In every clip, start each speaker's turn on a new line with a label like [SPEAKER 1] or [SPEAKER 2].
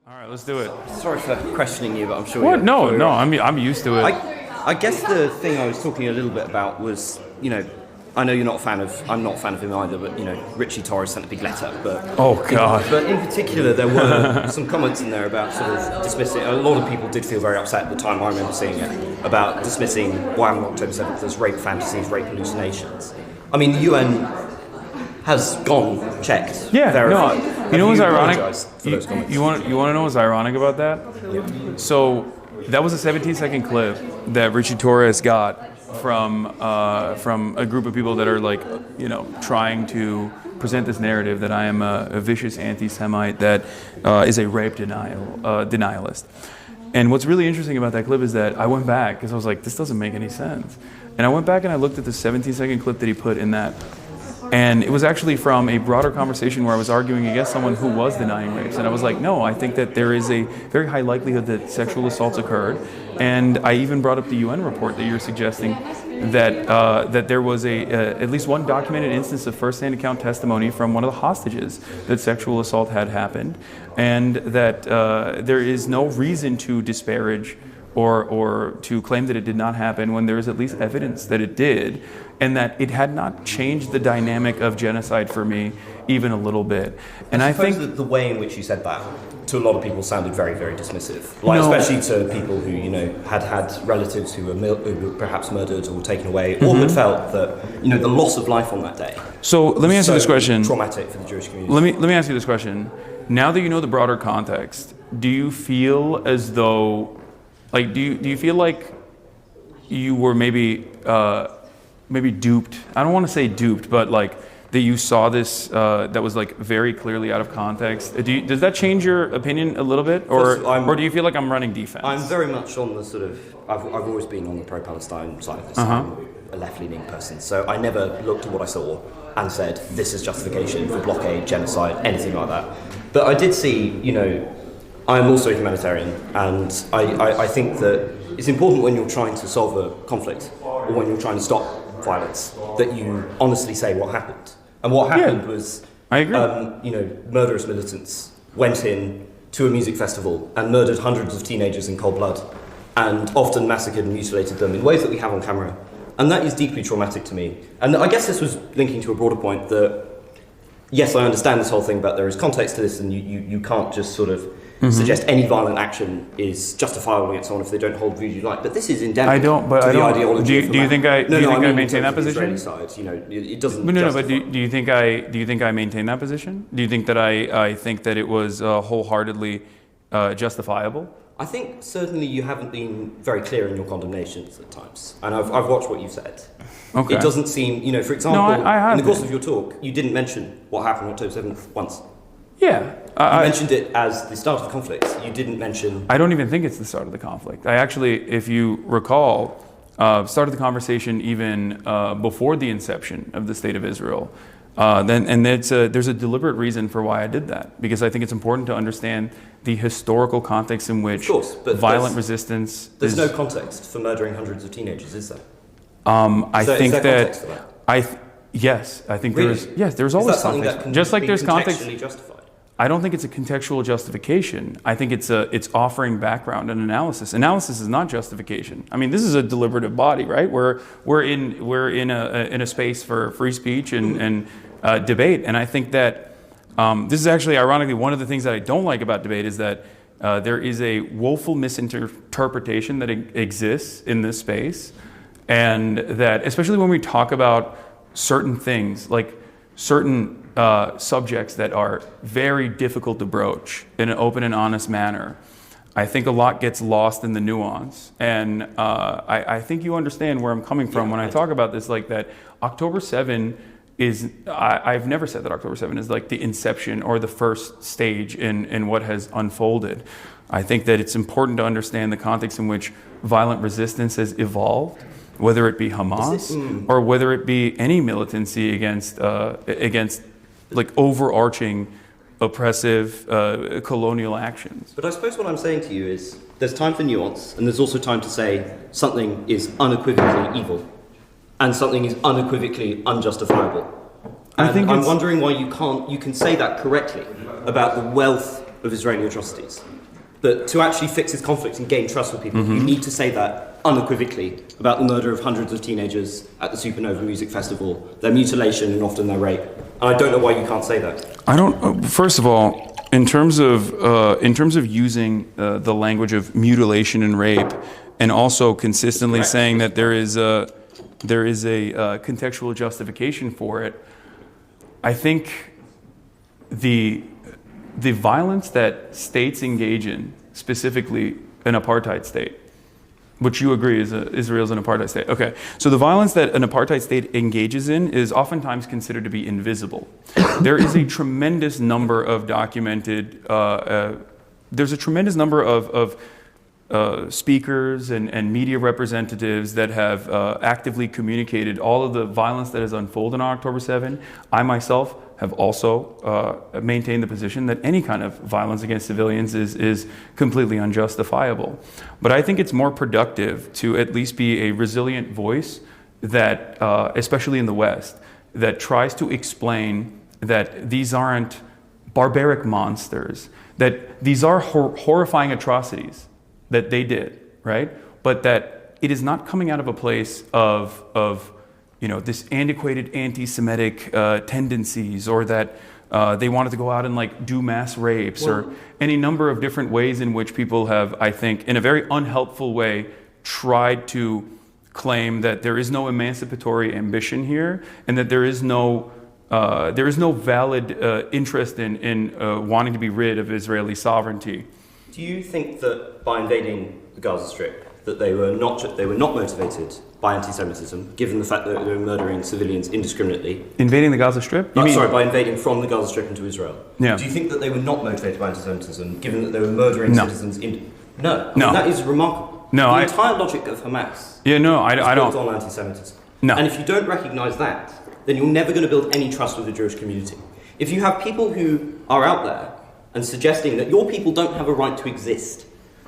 [SPEAKER 1] All right, let's do it.
[SPEAKER 2] Sorry for questioning you, but I'm sure
[SPEAKER 1] What?
[SPEAKER 2] you're...
[SPEAKER 1] No,
[SPEAKER 2] sure
[SPEAKER 1] no, I'm used to it.
[SPEAKER 2] I guess the thing I was talking a little bit about was, I know you're not a fan of... I'm not a fan of him either, but, Richie Torres sent a big letter, but...
[SPEAKER 1] Oh, God.
[SPEAKER 2] But in particular, there were some comments in there about sort of dismissing... A lot of people did feel very upset at the time, I remember seeing it, about dismissing what happened on October 7th as rape fantasies, rape hallucinations. I mean, the UN has gone, checked, verified.
[SPEAKER 1] No, you know what's ironic?
[SPEAKER 2] For those comments?
[SPEAKER 1] You want to know what's ironic about that?
[SPEAKER 2] Yeah.
[SPEAKER 1] So that was a 17-second clip that Richie Torres got from a group of people that are trying to present this narrative that I am a vicious anti-Semite that is a rape denialist. And what's really interesting about that clip is that I went back because I was like, this doesn't make any sense. And I went back and I looked at the 17-second clip that he put in that. And it was actually from a broader conversation where I was arguing against someone who was denying rapes. And I was like, no, I think that there is a very high likelihood that sexual assaults occurred. And I even brought up the UN report that you're suggesting that there was at least one documented instance of first-hand account testimony from one of the hostages that sexual assault had happened. And that there is no reason to disparage or to claim that it did not happen when there is at least evidence that it did, and that it had not changed the dynamic of genocide for me even a little bit. And I think
[SPEAKER 2] that the way in which you said that to a lot of people sounded very, very dismissive. Especially to people who, had relatives who were perhaps murdered or taken away, or had felt that, the loss of life on that day.
[SPEAKER 1] So let me ask you this question.
[SPEAKER 2] Traumatic for the Jewish community.
[SPEAKER 1] Let me ask you this question. Now that you know the broader context, do you feel as though, do you feel like you were maybe duped? I don't want to say duped, but that you saw this that was very clearly out of context. Does that change your opinion a little bit, or do you feel like I'm running defense?
[SPEAKER 2] I'm very much on the sort of. I've always been on the pro-Palestine side of this. I'm a left-leaning person, so I never looked at what I saw and said this is justification for blockade, genocide, anything like that. But I did see, I'm also a humanitarian, and I think that it's important when you're trying to solve a conflict or when you're trying to stop violence that you honestly say what happened. And what happened was,
[SPEAKER 1] I agree.
[SPEAKER 2] Murderous militants went in to a music festival and murdered hundreds of teenagers in cold blood, and often massacred and mutilated them in ways that we have on camera. And that is deeply traumatic to me. And I guess this was linking to a broader point that, yes, I understand this whole thing, but there is context to this, and you can't just sort of suggest any violent action is justifiable against someone if they don't hold views you like. But this is endemic to the ideology.
[SPEAKER 1] Do you think I maintain that position?
[SPEAKER 2] Side, it doesn't.
[SPEAKER 1] No. But do you think I maintain that position? Do you think that I think that it was wholeheartedly justifiable?
[SPEAKER 2] I think certainly you haven't been very clear in your condemnations at times, and I've watched what you've said.
[SPEAKER 1] Okay.
[SPEAKER 2] It doesn't seem, for example,
[SPEAKER 1] I
[SPEAKER 2] in the course of your talk, you didn't mention what happened on October 7th once.
[SPEAKER 1] Yeah.
[SPEAKER 2] You mentioned it as the start of the conflict. You didn't mention...
[SPEAKER 1] I don't even think it's the start of the conflict. I actually, if you recall, started the conversation even before the inception of the State of Israel. There's a deliberate reason for why I did that, because I think it's important to understand the historical context in which violent resistance...
[SPEAKER 2] There's no context for murdering hundreds of teenagers, is there?
[SPEAKER 1] I think
[SPEAKER 2] is there context for that?
[SPEAKER 1] Yes, I think
[SPEAKER 2] really?
[SPEAKER 1] there's always context.
[SPEAKER 2] That
[SPEAKER 1] just like there's context.
[SPEAKER 2] Justified?
[SPEAKER 1] I don't think it's a contextual justification. I think it's offering background and analysis. Analysis is not justification. I mean, this is a deliberative body, right? We're in a space for free speech and debate. And I think that this is actually, ironically, one of the things that I don't like about debate is that there is a woeful misinterpretation that exists in this space, and that especially when we talk about certain things, like certain subjects that are very difficult to broach in an open and honest manner, I think a lot gets lost in the nuance. And I think you understand where I'm coming from when I talk about this, like that October 7 is, I've never said that October 7 is like the inception or the first stage in what has unfolded. I think that it's important to understand the context in which violent resistance has evolved, whether it be Hamas or whether it be any militancy against like overarching oppressive colonial actions.
[SPEAKER 2] But I suppose what I'm saying to you is there's time for nuance, and there's also time to say something is unequivocally evil and something is unequivocally unjustifiable. And I'm wondering why you can say that correctly about the wealth of Israeli atrocities. That to actually fix this conflict and gain trust with people, you need to say that unequivocally about the murder of hundreds of teenagers at the Supernova Music Festival, their mutilation and often their rape. And I don't know why you can't say that.
[SPEAKER 1] I don't. First of all, in terms of using the language of mutilation and rape, and also consistently saying that there is a contextual justification for it, I think the violence that states engage in, specifically an apartheid state, which you agree is Israel's an apartheid state. Okay, so the violence that an apartheid state engages in is oftentimes considered to be invisible. There is a tremendous number of documented, there's a tremendous number of speakers and media representatives that have actively communicated all of the violence that has unfolded on October 7. I myself have also maintained the position that any kind of violence against civilians is completely unjustifiable. But I think it's more productive to at least be a resilient voice that, especially in the West, that tries to explain that these aren't barbaric monsters, that these are horrifying atrocities that they did, right? But that it is not coming out of a place of this antiquated anti-Semitic tendencies, or that they wanted to go out and like do mass rapes, or any number of different ways in which people have, I think, in a very unhelpful way, tried to claim that there is no emancipatory ambition here, and that there is no valid interest in wanting to be rid of Israeli sovereignty.
[SPEAKER 2] Do you think that by invading the Gaza Strip, that they were not motivated by anti-Semitism, given the fact that they were murdering civilians indiscriminately?
[SPEAKER 1] Invading the Gaza Strip?
[SPEAKER 2] By invading from the Gaza Strip into Israel.
[SPEAKER 1] Yeah.
[SPEAKER 2] Do you think that they were not motivated by anti-Semitism, given that they were murdering citizens? No.
[SPEAKER 1] No.
[SPEAKER 2] That is remarkable.
[SPEAKER 1] No,
[SPEAKER 2] the entire logic of Hamas
[SPEAKER 1] I
[SPEAKER 2] is built
[SPEAKER 1] don't.
[SPEAKER 2] on anti-Semitism.
[SPEAKER 1] No.
[SPEAKER 2] And if you don't recognise that, then you're never going to build any trust with the Jewish community. If you have people who are out there and suggesting that your people don't have a right to exist,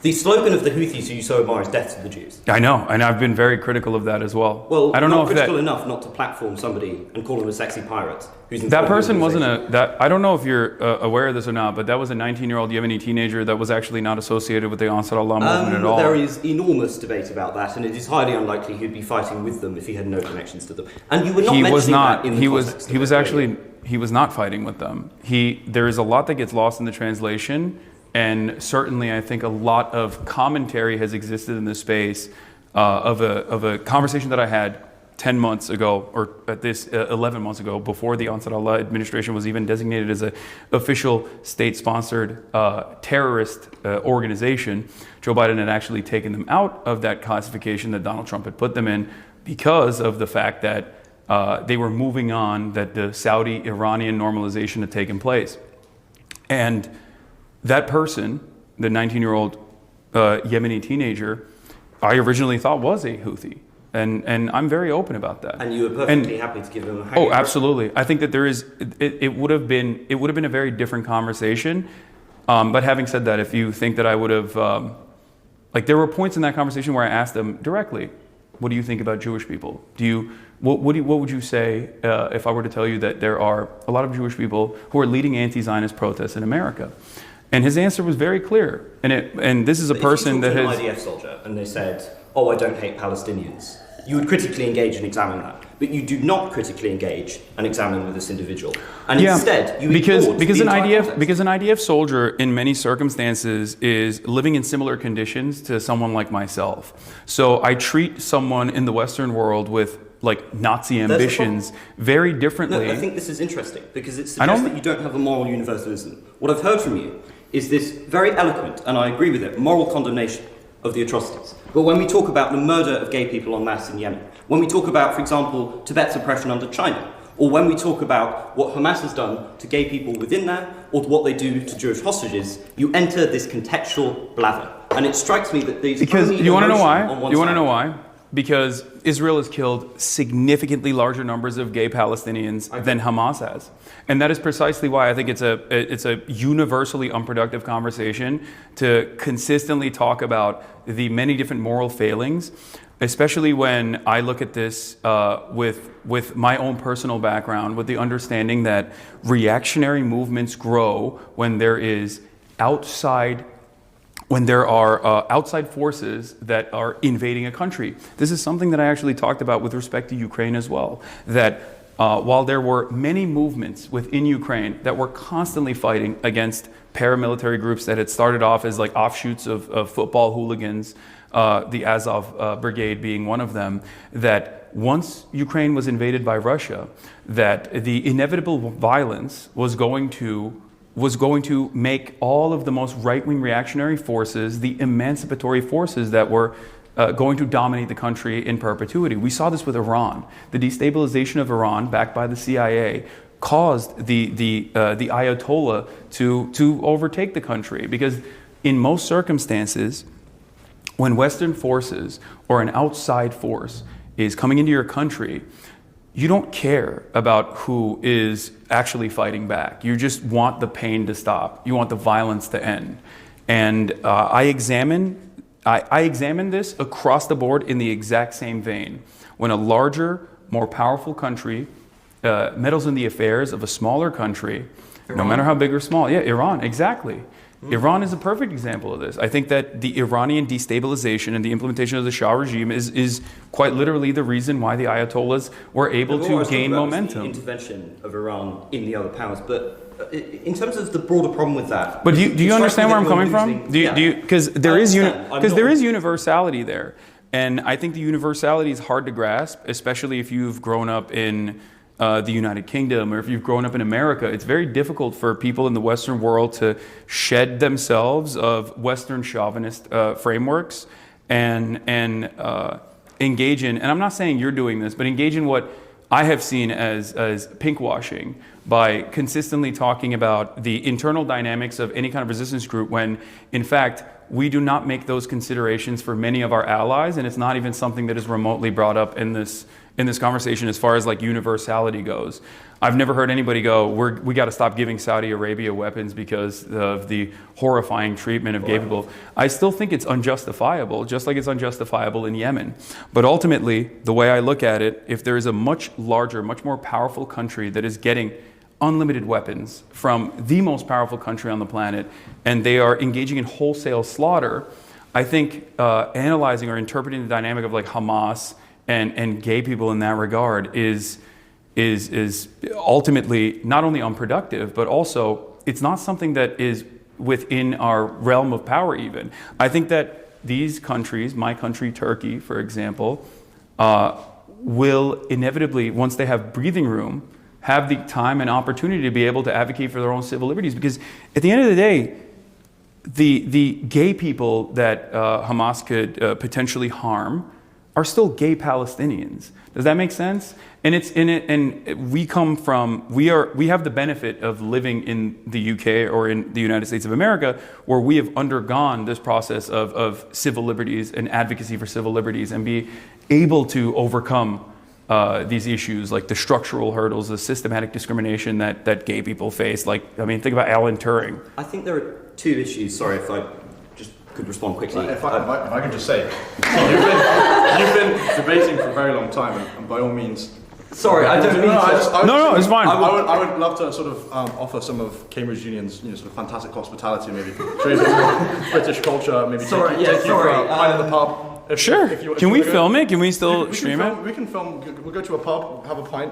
[SPEAKER 2] the slogan of the Houthis who you so admire is death to the Jews.
[SPEAKER 1] I know, and I've been very critical of that as well.
[SPEAKER 2] Well,
[SPEAKER 1] I don't know if
[SPEAKER 2] critical enough not to platform somebody and call him a sexy pirate.
[SPEAKER 1] That person wasn't I don't know if you're aware of this or not, but that was a 19-year-old Yemeni teenager that was actually not associated with the Ansar Allah movement at all.
[SPEAKER 2] There is enormous debate about that, and it is highly unlikely he'd be fighting with them if he had no connections to them. And you were not mentioning that in the context of it.
[SPEAKER 1] He was not fighting with them. There is a lot that gets lost in the translation, and certainly I think a lot of commentary has existed in this space of a conversation that I had 10 months ago, or at this 11 months ago, before the Ansar Allah administration was even designated as an official state-sponsored terrorist organization. Joe Biden had actually taken them out of that classification that Donald Trump had put them in because of the fact that they were moving on, that the Saudi-Iranian normalization had taken place. And that person, the 19-year-old Yemeni teenager, I originally thought was a Houthi. And I'm very open about that.
[SPEAKER 2] And you were perfectly happy to give him a hang.
[SPEAKER 1] Oh, absolutely. I think that there is. It would have been a very different conversation. But having said that, if you think that I would have, there were points in that conversation where I asked them directly, "What do you think about Jewish people? What would you say if I were to tell you that there are a lot of Jewish people who are leading anti-Zionist protests in America?" And his answer was very clear. And this is a person that has.
[SPEAKER 2] If you talked to an IDF soldier and they said, "Oh, I don't hate Palestinians," you would critically engage and examine that. But you do not critically engage and examine with this individual. And instead, you
[SPEAKER 1] because an
[SPEAKER 2] IDF
[SPEAKER 1] IDF soldier in many circumstances is living in similar conditions to someone like myself. So I treat someone in the Western world with Nazi ambitions very differently.
[SPEAKER 2] No, I think this is interesting because it suggests that you don't have a moral universalism. What I've heard from you is this very eloquent, and I agree with it, moral condemnation of the atrocities. But when we talk about the murder of gay people en masse in Yemen, when we talk about, for example, Tibet's oppression under China, or when we talk about what Hamas has done to gay people within there, or what they do to Jewish hostages, you enter this contextual blather. And it strikes me that these
[SPEAKER 1] because you want to know why? You want to know why? Because Israel has killed significantly larger numbers of gay Palestinians than Hamas has. And that is precisely why I think it's a universally unproductive conversation to consistently talk about the many different moral failings, especially when I look at this with my own personal background, with the understanding that reactionary movements grow when there is outside when there are outside forces that are invading a country. This is something that I actually talked about with respect to Ukraine as well, that while there were many movements within Ukraine that were constantly fighting against paramilitary groups that had started off as like offshoots of football hooligans, the Azov Brigade being one of them, that once Ukraine was invaded by Russia, that the inevitable violence was going to make all of the most right-wing reactionary forces the emancipatory forces that were going to dominate the country in perpetuity. We saw this with Iran. The destabilization of Iran, backed by the CIA, caused the Ayatollah to overtake the country, because in most circumstances, when Western forces or an outside force is coming into your country, you don't care about who is actually fighting back. You just want the pain to stop. You want the violence to end. And I examine this across the board in the exact same vein. When a larger, more powerful country meddles in the affairs of a smaller country, Iran. No matter how big or small. Yeah, Iran, exactly. Iran is a perfect example of this. I think that the Iranian destabilization and the implementation of the Shah regime is quite literally the reason why the Ayatollahs were able to gain momentum.
[SPEAKER 2] The intervention of Iran in the other powers, but in terms of the broader problem with that.
[SPEAKER 1] But do you understand where I'm coming from? Because there is universality there, and I think the universality is hard to grasp, especially if you've grown up in the United Kingdom, or if you've grown up in America. It's very difficult for people in the Western world to shed themselves of Western chauvinist frameworks and engage in, and I'm not saying you're doing this, but engage in what I have seen as pinkwashing by consistently talking about the internal dynamics of any kind of resistance group, when in fact we do not make those considerations for many of our allies, and it's not even something that is remotely brought up in this conversation as far as like universality goes. I've never heard anybody go, we got to stop giving Saudi Arabia weapons because of the horrifying treatment of gay people. I still think it's unjustifiable, just like it's unjustifiable in Yemen. But ultimately, the way I look at it, if there is a much larger, much more powerful country that is getting unlimited weapons from the most powerful country on the planet, and they are engaging in wholesale slaughter, I think analyzing or interpreting the dynamic of like Hamas and gay people in that regard is ultimately not only unproductive, but also it's not something that is within our realm of power even. I think that these countries, my country, Turkey, for example, will inevitably, once they have breathing room, have the time and opportunity to be able to advocate for their own civil liberties. Because at the end of the day, the gay people that Hamas could potentially harm are still gay Palestinians. Does that make sense? And we have the benefit of living in the UK or in the United States of America, where we have undergone this process of civil liberties and advocacy for civil liberties, and be able to overcome these issues like the structural hurdles, the systematic discrimination that gay people face. Like, I mean, think about Alan Turing.
[SPEAKER 2] I think there are two issues. Sorry if I just could respond quickly.
[SPEAKER 3] If I could just say, you've been debating for a very long time, and by all means.
[SPEAKER 2] Sorry, I don't mean to.
[SPEAKER 1] No, it's fine.
[SPEAKER 3] I would love to sort of offer some of Cambridge Union's sort of fantastic hospitality, maybe trade British culture, maybe take you for a pint at the pub.
[SPEAKER 1] Sure. Can we film it? Can we still stream it?
[SPEAKER 3] We can film. We'll go to a pub, have a pint,